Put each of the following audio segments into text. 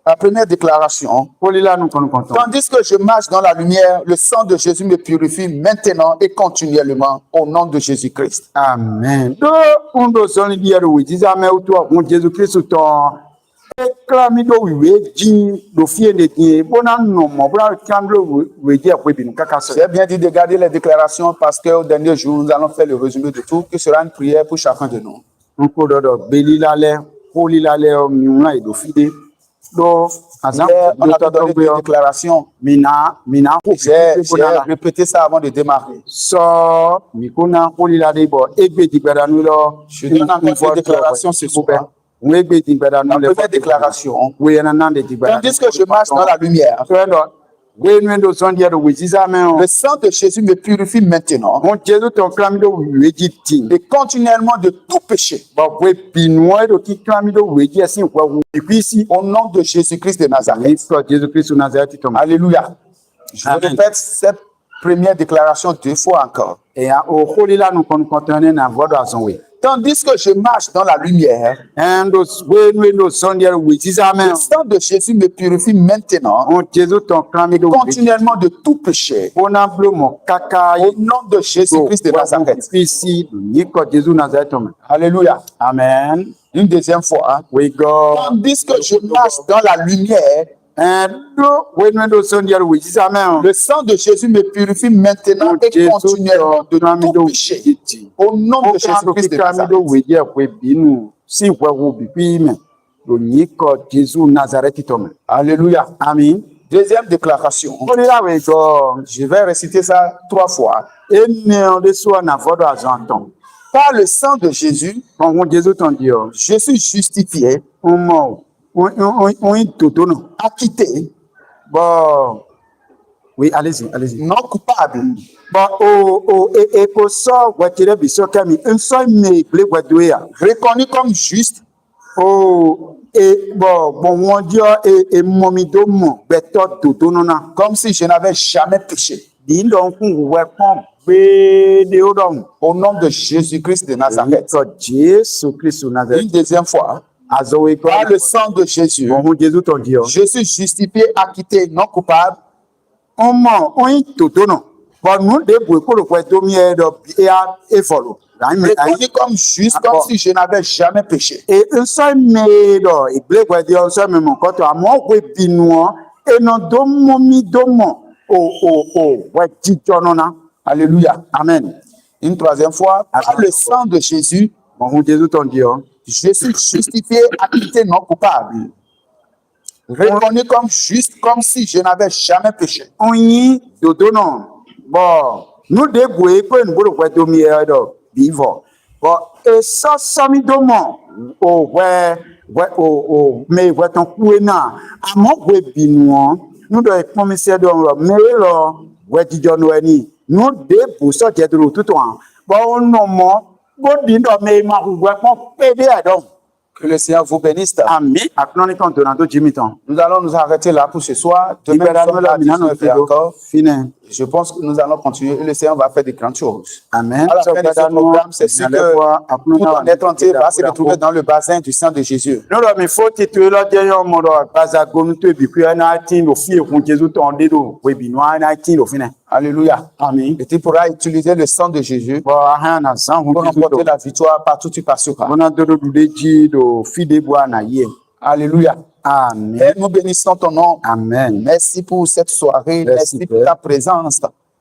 La première déclaration. Tandis que je marche dans la lumière, le sang de Jésus me purifie maintenant et continuellement au nom de Jésus-Christ. Amen. C'est bien dit de garder les déclarations parce qu'au dernier jour, nous allons faire le résumé de tout, qui sera une prière pour chacun de nous. On a donné des déclarations. J'ai répété ça avant de démarrer. Je donne encore des déclarations ce soir. La première déclaration. Tandis que je marche dans la lumière, le sang de Jésus me purifie maintenant et continuellement de tout péché. Au nom de Jésus-Christ de Nazareth. Alléluia. Je répète cette première déclaration 2 fois encore. Tandis que je marche dans la lumière, le sang de Jésus me purifie maintenant, continuellement de tout péché. Au nom de Jésus-Christ de Nazareth. Alléluia. Amen. Une deuxième fois. Tandis que je marche dans la lumière, le sang de Jésus me purifie maintenant et continuellement de tout péché. Au nom de Jésus-Christ de Nazareth. Alléluia. Amen. Deuxième déclaration. Je vais réciter ça 3 fois. Par le sang de Jésus, je suis justifié, acquitté, oui, allez-y. non coupable. Reconnu comme juste, comme si je n'avais jamais péché. Au nom de Jésus-Christ de Nazareth. Une deuxième fois. Par le sang de Jésus, je suis justifié, acquitté, non coupable. Reconnu comme juste, comme si je n'avais jamais péché. Alléluia. Amen. Une troisième fois, par le sang de Jésus, je suis justifié, acquitté, non coupable. Reconnu comme juste, comme si je n'avais jamais péché. Que le Seigneur vous bénisse. Amen. Nous allons nous arrêter là pour ce soir. Demain, encore. Je pense que nous allons continuer et le Seigneur va faire de grandes choses. Amen. À la fin de ce programme, c'est sûr que tout en être entier va se retrouver dans le bassin du sang de Jésus. Alléluia. Amen. Et tu pourras utiliser le sang de Jésus pour remporter la victoire partout où tu passeras. Alléluia. Amen. Et nous bénissons ton nom. Amen. Merci pour cette soirée. Merci pour ta présence.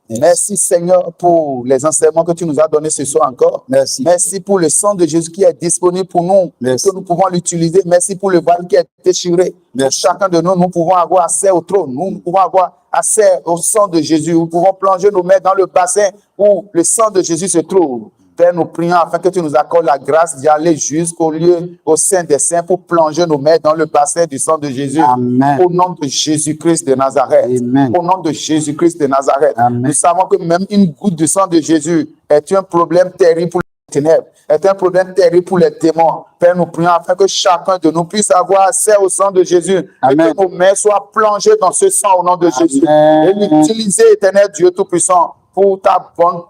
Merci Seigneur pour les enseignements que tu nous as donnés ce soir encore. Merci. Merci pour le sang de Jésus qui est disponible pour nous, que nous pouvons l'utiliser. Merci pour le voile qui est déchiré. Pour chacun de nous, nous pouvons avoir accès au trône. Nous pouvons avoir accès au sang de Jésus. Nous pouvons plonger nos mains dans le bassin où le sang de Jésus se trouve. Père, nous prions afin que tu nous accordes la grâce d'y aller jusqu'au lieu, au sein des saints, pour plonger nos mains dans le bassin du sang de Jésus. Amen. Au nom de Jésus-Christ de Nazareth. Amen. Au nom de Jésus-Christ de Nazareth. Amen. Nous savons que même une goutte de sang de Jésus est un problème terrible pour les ténèbres, est un problème terrible pour les démons. Père, nous prions afin que chacun de nous puisse avoir accès au sang de Jésus. Amen. Et que nos mains soient plongées dans ce sang au nom de Jésus. Amen. Et l'utiliser, éternel Dieu Tout-Puissant, pour ta bonne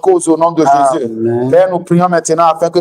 cause au nom de Jésus. Amen. Père, nous prions maintenant afin que